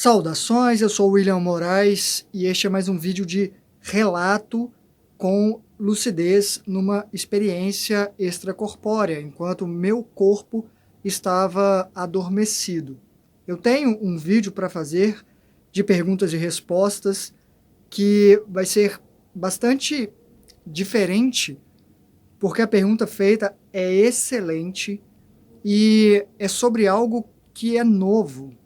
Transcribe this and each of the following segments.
Saudações, eu sou o William Moraes e este é mais um vídeo de relato com lucidez numa experiência extracorpórea, enquanto meu corpo estava adormecido. Eu tenho um vídeo para fazer de perguntas e respostas que vai ser bastante diferente, porque a pergunta feita é excelente e é sobre algo que é novo,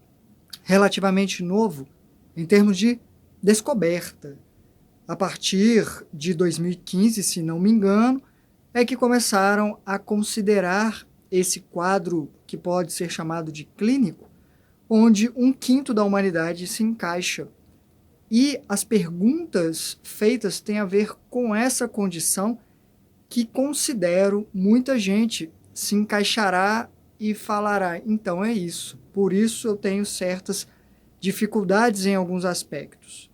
relativamente novo em termos de descoberta. A partir de 2015, se não me engano, é que começaram a considerar esse quadro que pode ser chamado de clínico, onde 1/5 da humanidade se encaixa. E as perguntas feitas têm a ver com essa condição que considero muita gente se encaixará e falará, então é isso. Por isso eu tenho certas dificuldades em alguns aspectos.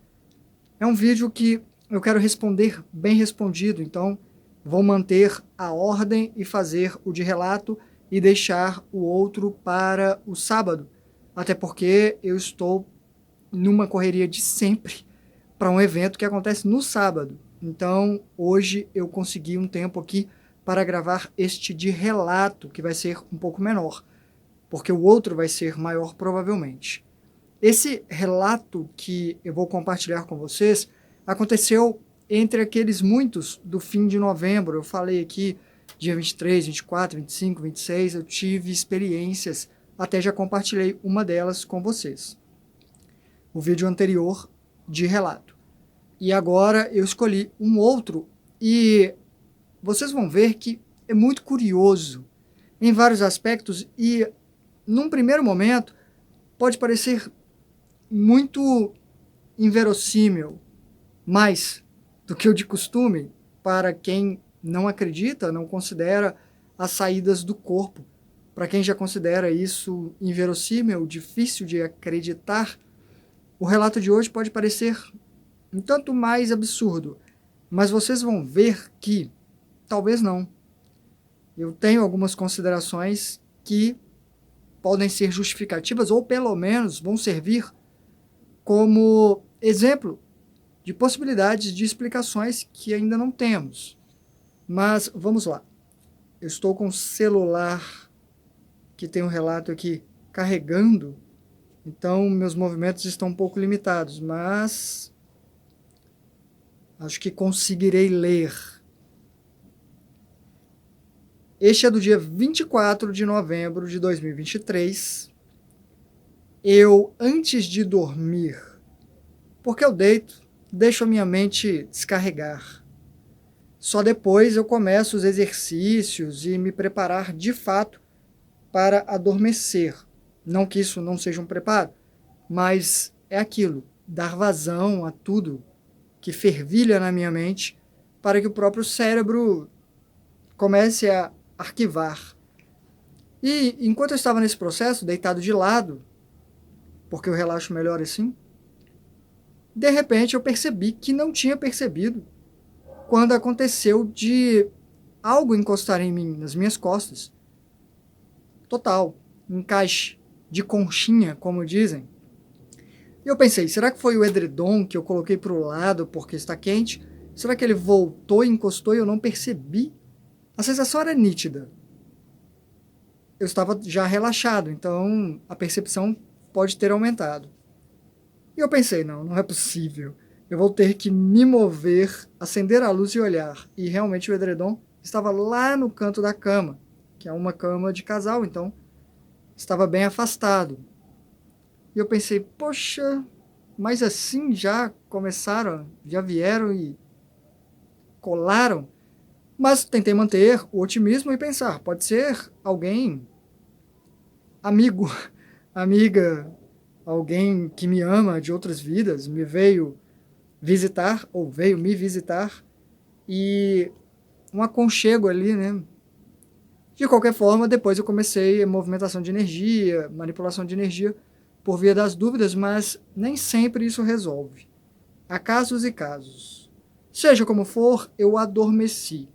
É um vídeo que eu quero responder bem respondido, então vou manter a ordem e fazer o de relato e deixar o outro para o sábado, até porque eu estou numa correria de sempre para um evento que acontece no sábado. Então, hoje eu consegui um tempo aqui para gravar este de relato, que vai ser um pouco menor, porque o outro vai ser maior provavelmente. Esse relato que eu vou compartilhar com vocês aconteceu entre aqueles muitos do fim de novembro. Eu falei aqui dia 23, 24, 25, 26, eu tive experiências, até já compartilhei uma delas com vocês. O vídeo anterior de relato. E agora eu escolhi um outro e vocês vão ver que é muito curioso em vários aspectos e num primeiro momento pode parecer muito inverossímil, mais do que o de costume para quem não acredita, não considera as saídas do corpo. Para quem já considera isso inverossímil, difícil de acreditar, o relato de hoje pode parecer um tanto mais absurdo, mas vocês vão ver que talvez não. Eu tenho algumas considerações que podem ser justificativas ou pelo menos vão servir como exemplo de possibilidades de explicações que ainda não temos. Mas vamos lá. Eu estou com o celular que tem um relato aqui carregando, então meus movimentos estão um pouco limitados, mas acho que conseguirei ler. Este é do dia 24 de novembro de 2023. Eu, antes de dormir, porque eu deixo a minha mente descarregar. Só depois eu começo os exercícios e me preparar de fato para adormecer. Não que isso não seja um preparo, mas é aquilo, dar vazão a tudo que fervilha na minha mente para que o próprio cérebro comece a arquivar. E enquanto eu estava nesse processo, deitado de lado, porque eu relaxo melhor assim, de repente eu percebi que não tinha percebido quando aconteceu de algo encostar em mim, nas minhas costas. Total, encaixe de conchinha, como dizem. E eu pensei, será que foi o edredom que eu coloquei para o lado porque está quente? Será que ele voltou e encostou e eu não percebi? A sensação era nítida. Eu estava já relaxado, então a percepção pode ter aumentado. E eu pensei, não é possível. Eu vou ter que me mover, acender a luz e olhar. E realmente o edredom estava lá no canto da cama, que é uma cama de casal, então estava bem afastado. E eu pensei, poxa, mas assim já começaram, já vieram e colaram. Mas tentei manter o otimismo e pensar, pode ser alguém, amigo, amiga, alguém que me ama de outras vidas, me veio visitar, ou veio me visitar, e um aconchego ali, né? De qualquer forma, depois eu comecei a movimentação de energia, manipulação de energia, por via das dúvidas, mas nem sempre isso resolve. Há casos e casos. Seja como for, eu adormeci.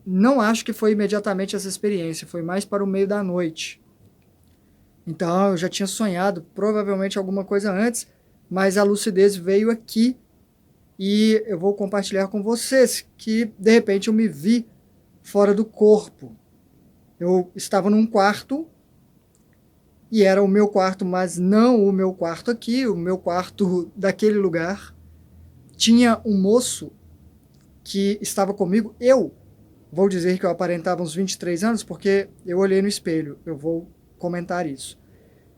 Não acho que foi imediatamente essa experiência, foi mais para o meio da noite. Então eu já tinha sonhado provavelmente alguma coisa antes, mas a lucidez veio aqui e eu vou compartilhar com vocês que de repente eu me vi fora do corpo. Eu estava num quarto e era o meu quarto, mas não o meu quarto aqui, o meu quarto daquele lugar. Tinha um moço que estava comigo. Eu vou dizer que eu aparentava uns 23 anos porque eu olhei no espelho. Eu vou comentar isso.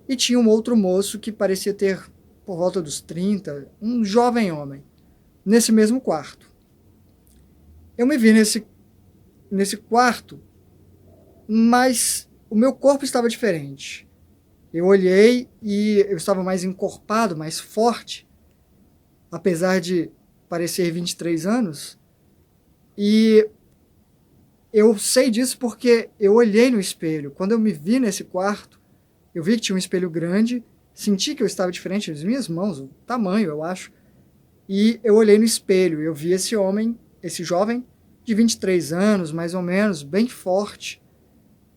E tinha um outro moço que parecia ter por volta dos 30, um jovem homem, nesse mesmo quarto. Eu me vi nesse quarto, mas o meu corpo estava diferente. Eu olhei e eu estava mais encorpado, mais forte, apesar de parecer 23 anos. E eu sei disso porque eu olhei no espelho. Quando eu me vi nesse quarto, eu vi que tinha um espelho grande, senti que eu estava diferente das minhas mãos, o tamanho, eu acho. E eu olhei no espelho, eu vi esse homem, esse jovem, de 23 anos, mais ou menos, bem forte,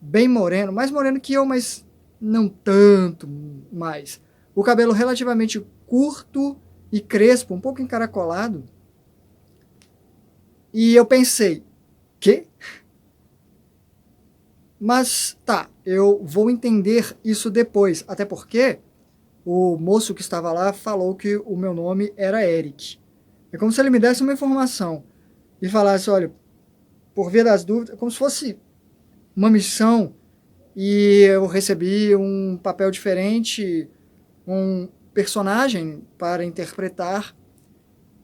bem moreno, mais moreno que eu, mas não tanto mais. O cabelo relativamente curto e crespo, um pouco encaracolado. E eu pensei, quê? Mas tá, eu vou entender isso depois, até porque o moço que estava lá falou que o meu nome era Eric. É como se ele me desse uma informação e falasse, olha, por via das dúvidas, como se fosse uma missão e eu recebi um papel diferente, um personagem para interpretar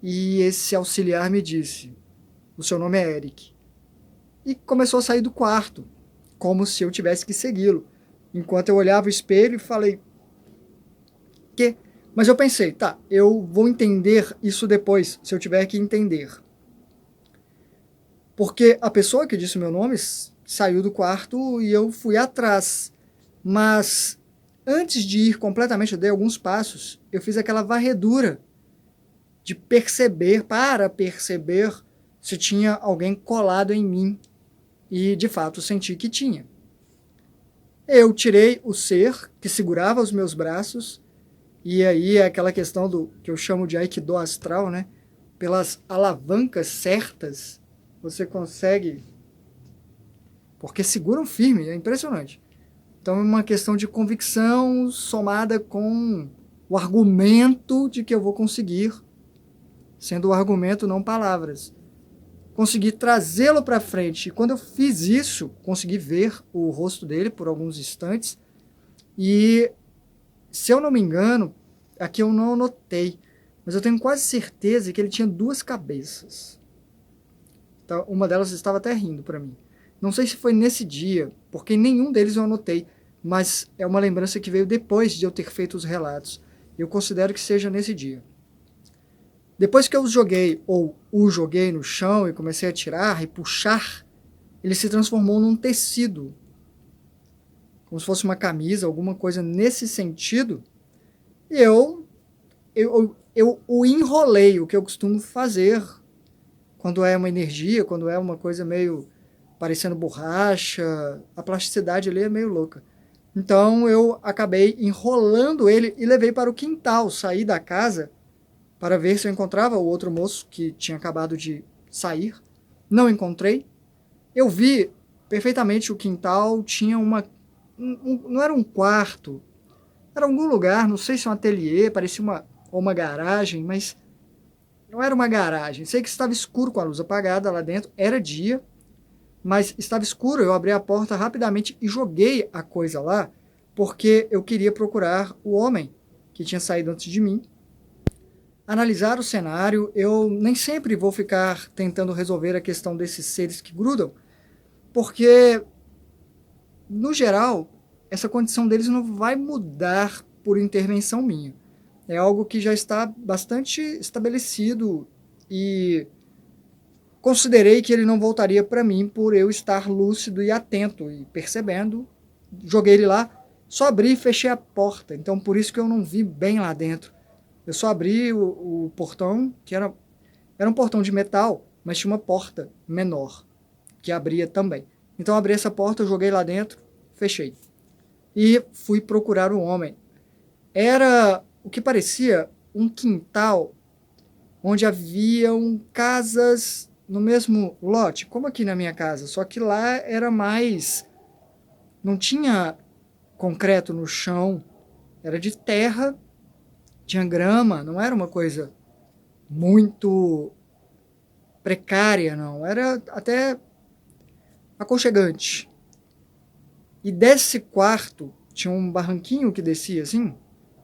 e esse auxiliar me disse, o seu nome é Eric. E começou a sair do quarto, como se eu tivesse que segui-lo. Enquanto eu olhava o espelho e falei, que? Mas eu pensei, tá, eu vou entender isso depois, se eu tiver que entender. Porque a pessoa que disse o meu nome saiu do quarto e eu fui atrás. Mas antes de ir completamente, eu dei alguns passos, eu fiz aquela varredura de perceber, para perceber se tinha alguém colado em mim. E de fato senti que tinha. Eu tirei o ser que segurava os meus braços, e aí é aquela questão do que eu chamo de Aikido astral, né? Pelas alavancas certas, você consegue, porque seguram firme, é impressionante. Então é uma questão de convicção somada com o argumento de que eu vou conseguir, sendo o argumento não palavras. Consegui trazê-lo para frente. E quando eu fiz isso, consegui ver o rosto dele por alguns instantes. E, se eu não me engano, aqui eu não anotei, mas eu tenho quase certeza que ele tinha duas cabeças. Então, uma delas estava até rindo para mim. Não sei se foi nesse dia, porque nenhum deles eu anotei, mas é uma lembrança que veio depois de eu ter feito os relatos. Eu considero que seja nesse dia. Depois que eu joguei, ou o joguei no chão e comecei a tirar e puxar, ele se transformou num tecido. Como se fosse uma camisa, alguma coisa nesse sentido. E eu o enrolei, o que eu costumo fazer quando é uma energia, quando é uma coisa meio parecendo borracha. A plasticidade ali é meio louca. Então eu acabei enrolando ele e levei para o quintal, saí da casa para ver se eu encontrava o outro moço que tinha acabado de sair. Não encontrei. Eu vi perfeitamente o quintal, tinha não era um quarto, era algum lugar, não sei se é um ateliê, parecia uma garagem, mas não era uma garagem. Sei que estava escuro com a luz apagada lá dentro, era dia, mas estava escuro. Eu abri a porta rapidamente e joguei a coisa lá, porque eu queria procurar o homem que tinha saído antes de mim, analisar o cenário. Eu nem sempre vou ficar tentando resolver a questão desses seres que grudam, porque, no geral, essa condição deles não vai mudar por intervenção minha. É algo que já está bastante estabelecido e considerei que ele não voltaria para mim por eu estar lúcido e atento e percebendo. Joguei ele lá, só abri e fechei a porta, então por isso que eu não vi bem lá dentro. Eu só abri o portão, que era um portão de metal, mas tinha uma porta menor, que abria também. Então eu abri essa porta, eu joguei lá dentro, fechei. e fui procurar o homem. Era o que parecia um quintal onde haviam casas no mesmo lote, como aqui na minha casa, só que lá era mais... não tinha concreto no chão, era de terra, tinha grama, não era uma coisa muito precária, não, era até aconchegante. E desse quarto tinha um barranquinho que descia assim,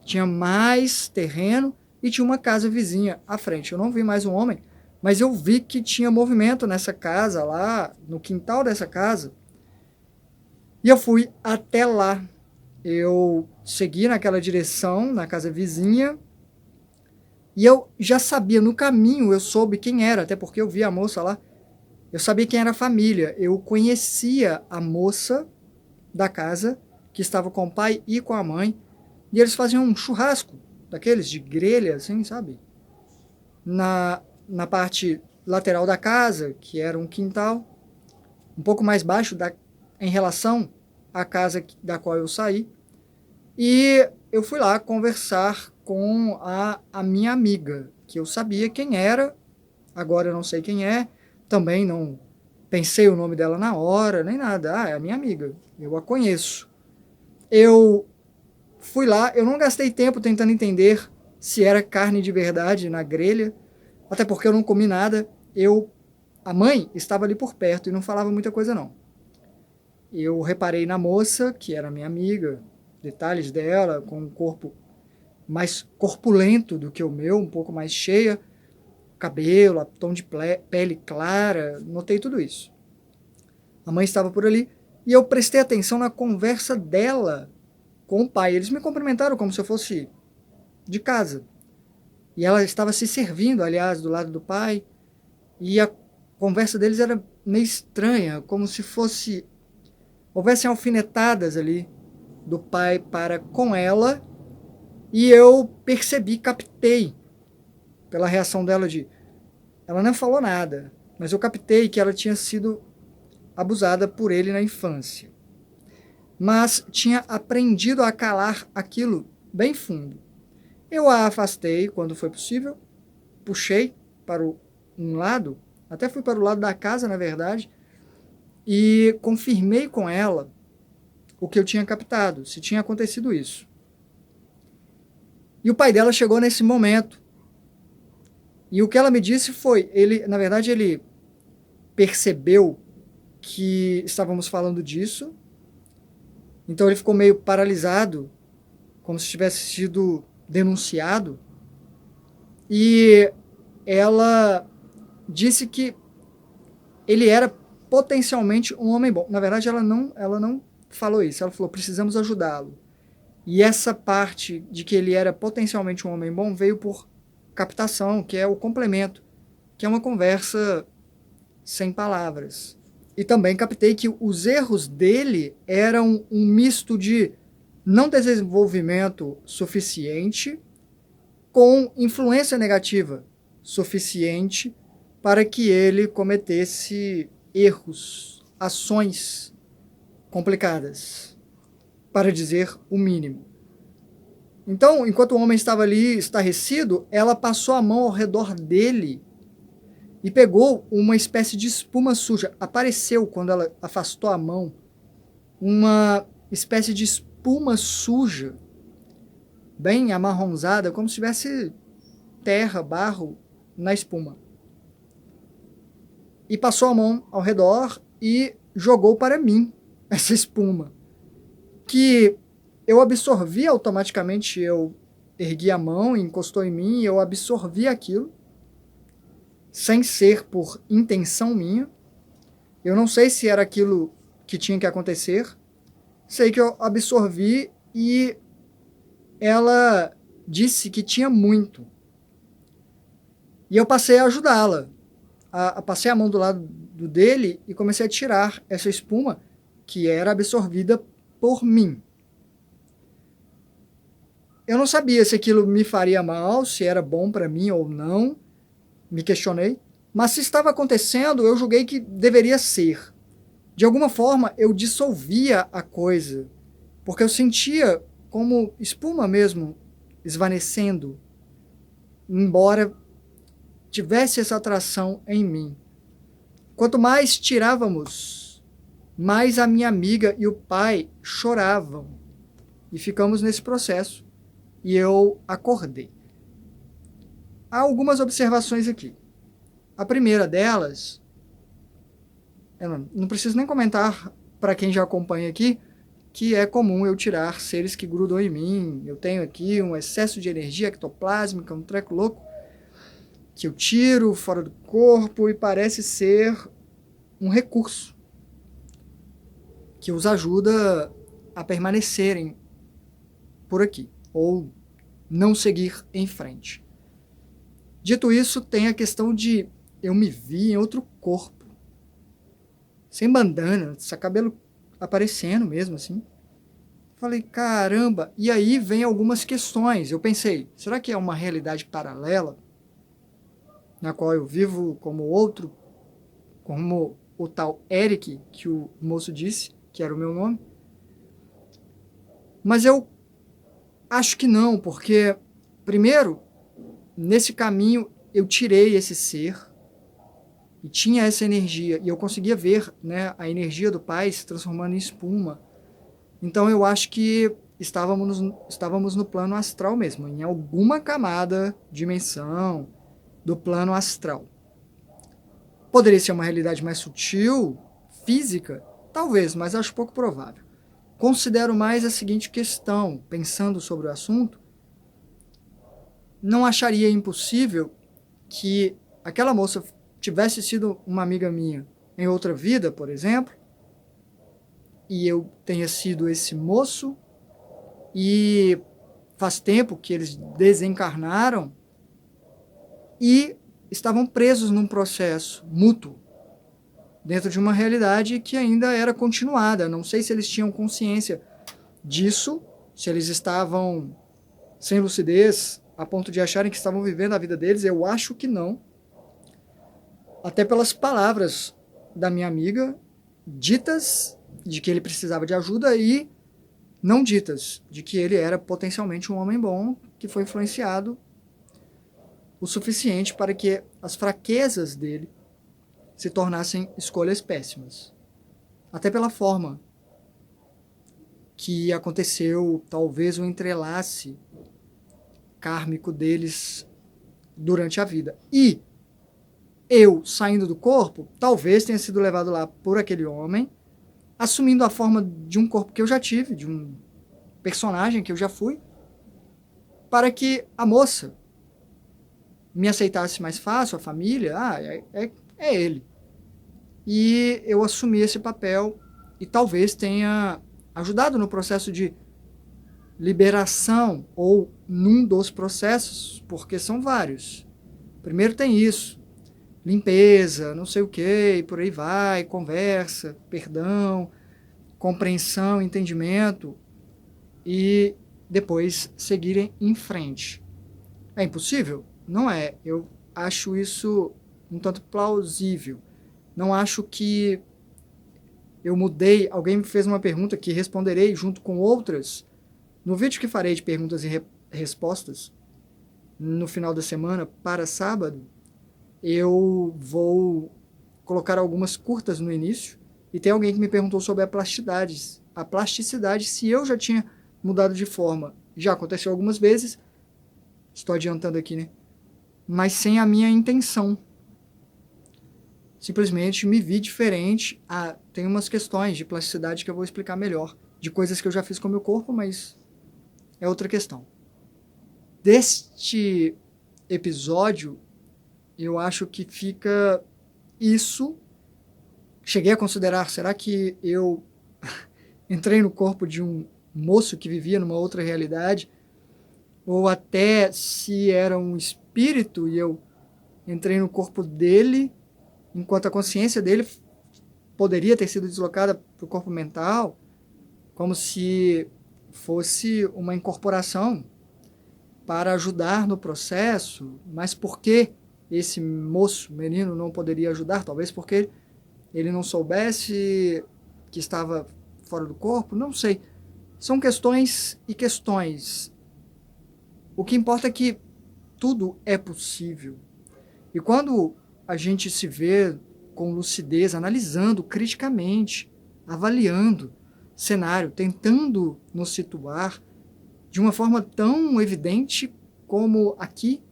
tinha mais terreno e tinha uma casa vizinha à frente. Eu não vi mais um homem, mas eu vi que tinha movimento nessa casa lá, no quintal dessa casa. E eu fui até lá. Eu segui naquela direção, na casa vizinha, e eu já sabia, no caminho eu soube quem era, até porque eu vi a moça lá. Eu sabia quem era a família, eu conhecia a moça da casa, que estava com o pai e com a mãe, e eles faziam um churrasco, daqueles de grelha, assim, sabe? Na parte lateral da casa, que era um quintal, um pouco mais baixo em relação à casa da qual eu saí, e eu fui lá conversar com a minha amiga, que eu sabia quem era, agora eu não sei quem é, também não pensei o nome dela na hora, nem nada. Ah, é a minha amiga, eu a conheço. Eu fui lá, eu não gastei tempo tentando entender se era carne de verdade na grelha, até porque eu não comi nada. A mãe estava ali por perto e não falava muita coisa não. Eu reparei na moça, que era minha amiga, detalhes dela, com um corpo mais corpulento do que o meu, um pouco mais cheia, cabelo, tom de pele clara, notei tudo isso. A mãe estava por ali e eu prestei atenção na conversa dela com o pai. Eles me cumprimentaram como se eu fosse de casa. E ela estava se servindo, aliás, do lado do pai. E a conversa deles era meio estranha, como se houvessem alfinetadas ali do pai para com ela. E eu percebi, captei, pela reação dela ela não falou nada, mas eu captei que ela tinha sido abusada por ele na infância. Mas tinha aprendido a calar aquilo bem fundo. Eu a afastei quando foi possível, puxei para um lado, até fui para o lado da casa, na verdade, e confirmei com ela o que eu tinha captado, se tinha acontecido isso. E o pai dela chegou nesse momento. E o que ela me disse foi, na verdade, ele percebeu que estávamos falando disso, então ele ficou meio paralisado, como se tivesse sido denunciado, e ela disse que ele era potencialmente um homem bom. Na verdade, ela não falou isso, ela falou, precisamos ajudá-lo. E essa parte de que ele era potencialmente um homem bom veio por captação, que é o complemento, que é uma conversa sem palavras. E também captei que os erros dele eram um misto de não desenvolvimento suficiente com influência negativa suficiente para que ele cometesse erros, ações complicadas, para dizer o mínimo. Então, enquanto o homem estava ali estarrecido, ela passou a mão ao redor dele e pegou uma espécie de espuma suja. Apareceu, quando ela afastou a mão, uma espécie de espuma suja, bem amarronzada, como se tivesse terra, barro na espuma. E passou a mão ao redor e jogou para mim essa espuma, que eu absorvi automaticamente. Eu ergui a mão, encostou em mim, e eu absorvi aquilo, sem ser por intenção minha. Eu não sei se era aquilo que tinha que acontecer, sei que eu absorvi e ela disse que tinha muito. E eu passei a ajudá-la. Passei a mão do lado dele e comecei a tirar essa espuma que era absorvida por mim. Eu não sabia se aquilo me faria mal, se era bom para mim ou não, me questionei, mas se estava acontecendo, eu julguei que deveria ser. De alguma forma, eu dissolvia a coisa porque eu sentia como espuma mesmo esvanecendo, embora tivesse essa atração em mim. Quanto mais tirávamos, mais a minha amiga e o pai choravam. E ficamos nesse processo. E eu acordei. Há algumas observações aqui. A primeira delas, eu não preciso nem comentar para quem já acompanha aqui, que é comum eu tirar seres que grudam em mim. Eu tenho aqui um excesso de energia ectoplásmica, um treco louco, que eu tiro fora do corpo e parece ser um recurso que os ajuda a permanecerem por aqui, ou não seguir em frente. Dito isso, tem a questão de eu me vi em outro corpo, sem bandana, só cabelo aparecendo mesmo, assim. Falei, caramba, e aí vem algumas questões. Eu pensei, será que é uma realidade paralela, na qual eu vivo como outro, como o tal Eric, que o moço disse, que era o meu nome? Mas eu acho que não, porque, primeiro, nesse caminho eu tirei esse ser e tinha essa energia, e eu conseguia ver, né, a energia do pai se transformando em espuma. Então eu acho que estávamos no plano astral mesmo, em alguma camada, dimensão do plano astral. Poderia ser uma realidade mais sutil, física? Talvez, mas acho pouco provável. Considero mais a seguinte questão, pensando sobre o assunto: não acharia impossível que aquela moça tivesse sido uma amiga minha em outra vida, por exemplo, e eu tenha sido esse moço, e faz tempo que eles desencarnaram e estavam presos num processo mútuo, dentro de uma realidade que ainda era continuada. Não sei se eles tinham consciência disso, se eles estavam sem lucidez, a ponto de acharem que estavam vivendo a vida deles. Eu acho que não. Até pelas palavras da minha amiga, ditas de que ele precisava de ajuda e não ditas de que ele era potencialmente um homem bom, que foi influenciado o suficiente para que as fraquezas dele se tornassem escolhas péssimas. Até pela forma que aconteceu, talvez, o entrelace kármico deles durante a vida. E eu, saindo do corpo, talvez tenha sido levado lá por aquele homem, assumindo a forma de um corpo que eu já tive, de um personagem que eu já fui, para que a moça me aceitasse mais fácil, a família, é ele. E eu assumi esse papel e talvez tenha ajudado no processo de liberação, ou num dos processos, porque são vários. Primeiro tem isso, limpeza, não sei o que, e por aí vai, conversa, perdão, compreensão, entendimento, e depois seguirem em frente. É impossível? Não é. Eu acho isso um tanto plausível. Não acho que eu mudei. Alguém me fez uma pergunta que responderei junto com outras no vídeo que farei de perguntas e respostas no final da semana para sábado. Eu vou colocar algumas curtas no início, e tem alguém que me perguntou sobre a plasticidade, se eu já tinha mudado de forma. Já aconteceu algumas vezes, estou adiantando aqui, né? Mas sem a minha intenção. Simplesmente me vi diferente. Tem umas questões de plasticidade que eu vou explicar melhor, de coisas que eu já fiz com o meu corpo, mas é outra questão. Deste episódio, eu acho que fica isso. Cheguei a considerar, será que eu entrei no corpo de um moço que vivia numa outra realidade? Ou até se era um espírito e eu entrei no corpo dele, enquanto a consciência dele poderia ter sido deslocada para o corpo mental, como se fosse uma incorporação para ajudar no processo. Mas por que esse moço, menino, não poderia ajudar? Talvez porque ele não soubesse que estava fora do corpo, não sei. São questões e questões. O que importa é que tudo é possível. E quando a gente se vê com lucidez, analisando criticamente, avaliando cenário, tentando nos situar de uma forma tão evidente como aqui,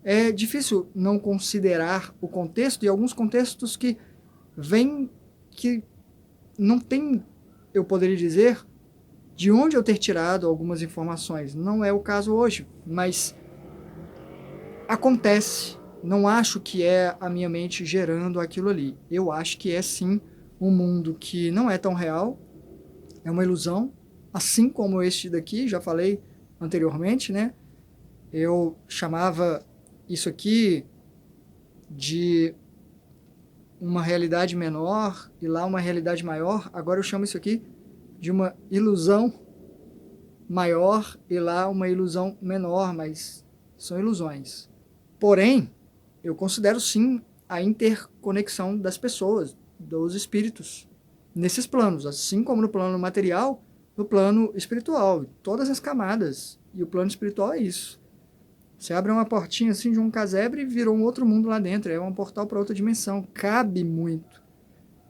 é difícil não considerar o contexto e alguns contextos que vêm que não tem, eu poderia dizer, de onde eu ter tirado algumas informações. Não é o caso hoje, mas acontece. Não acho que é a minha mente gerando aquilo ali. Eu acho que é sim um mundo que não é tão real, é uma ilusão, assim como este daqui, já falei anteriormente, né? Eu chamava isso aqui de uma realidade menor e lá uma realidade maior. Agora eu chamo isso aqui de uma ilusão maior e lá uma ilusão menor, mas são ilusões. Porém, eu considero sim a interconexão das pessoas, dos espíritos, nesses planos, assim como no plano material, no plano espiritual, todas as camadas. E o plano espiritual é isso. Você abre uma portinha assim de um casebre e virou um outro mundo lá dentro, é um portal para outra dimensão, cabe muito.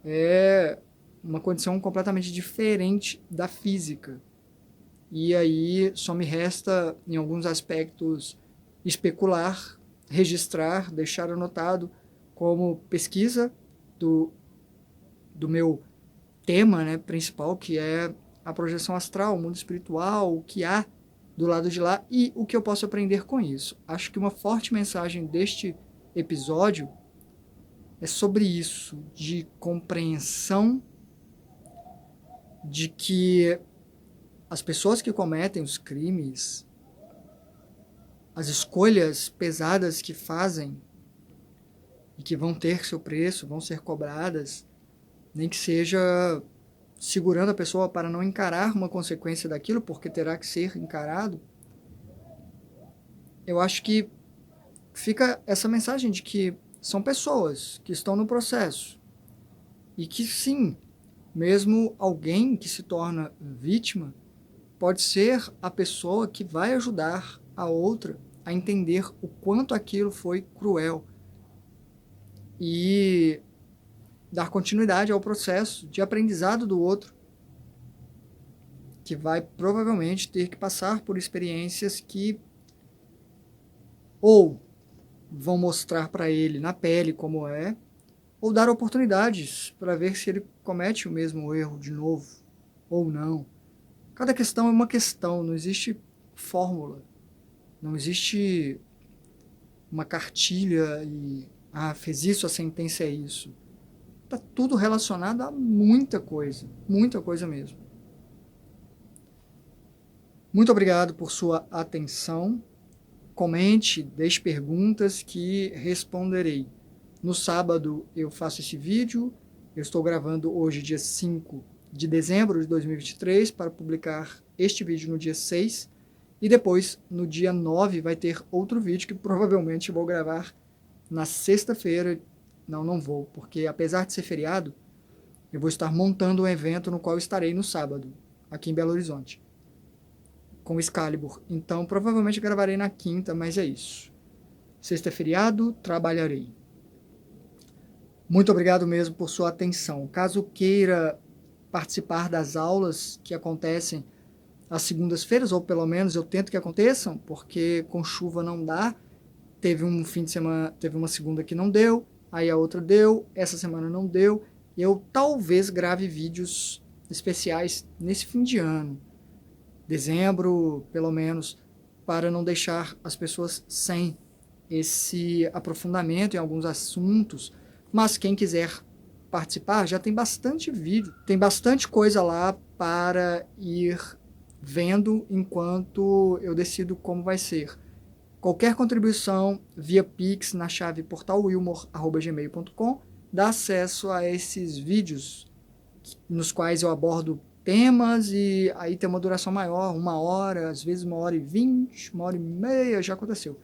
É uma condição completamente diferente da física. E aí só me resta, em alguns aspectos, especular, registrar, deixar anotado como pesquisa do meu tema, né, principal, que é a projeção astral, o mundo espiritual, o que há do lado de lá e o que eu posso aprender com isso. Acho que uma forte mensagem deste episódio é sobre isso, de compreensão de que as pessoas que cometem os crimes, as escolhas pesadas que fazem e que vão ter seu preço, vão ser cobradas, nem que seja segurando a pessoa para não encarar uma consequência daquilo, porque terá que ser encarado. Eu acho que fica essa mensagem de que são pessoas que estão no processo e que sim, mesmo alguém que se torna vítima pode ser a pessoa que vai ajudar a outra a entender o quanto aquilo foi cruel e dar continuidade ao processo de aprendizado do outro, que vai provavelmente ter que passar por experiências que ou vão mostrar para ele na pele como é, ou dar oportunidades para ver se ele comete o mesmo erro de novo ou não. Cada questão é uma questão, não existe fórmula, não existe uma cartilha e fez isso, a sentença é isso. Está tudo relacionado a muita coisa mesmo. Muito obrigado por sua atenção. Comente, deixe perguntas que responderei. No sábado eu faço esse vídeo. Eu estou gravando hoje, dia 5 de dezembro de 2023, para publicar este vídeo no dia 6. E depois, no dia 9, vai ter outro vídeo que provavelmente vou gravar na sexta-feira. Não vou, porque apesar de ser feriado, eu vou estar montando um evento no qual estarei no sábado, aqui em Belo Horizonte, com Excalibur. Então, provavelmente gravarei na quinta, mas é isso. Sexta é feriado, trabalharei. Muito obrigado mesmo por sua atenção. Caso queira participar das aulas que acontecem às segundas-feiras, ou pelo menos eu tento que aconteçam, porque com chuva não dá. Teve um fim de semana, teve uma segunda que não deu, aí a outra deu, essa semana não deu. Eu talvez grave vídeos especiais nesse fim de ano, dezembro, pelo menos, para não deixar as pessoas sem esse aprofundamento em alguns assuntos. Mas quem quiser participar, já tem bastante vídeo, tem bastante coisa lá para ir vendo enquanto eu decido como vai ser. Qualquer contribuição via Pix na chave portalwilmor@gmail.com dá acesso a esses vídeos nos quais eu abordo temas e aí tem uma duração maior, 1 hora, às vezes 1h20, 1h30, já aconteceu.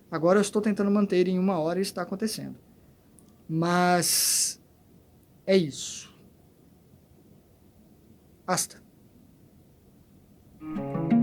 Agora eu estou tentando manter em 1 hora e está acontecendo. Mas é isso. Basta. Tchau!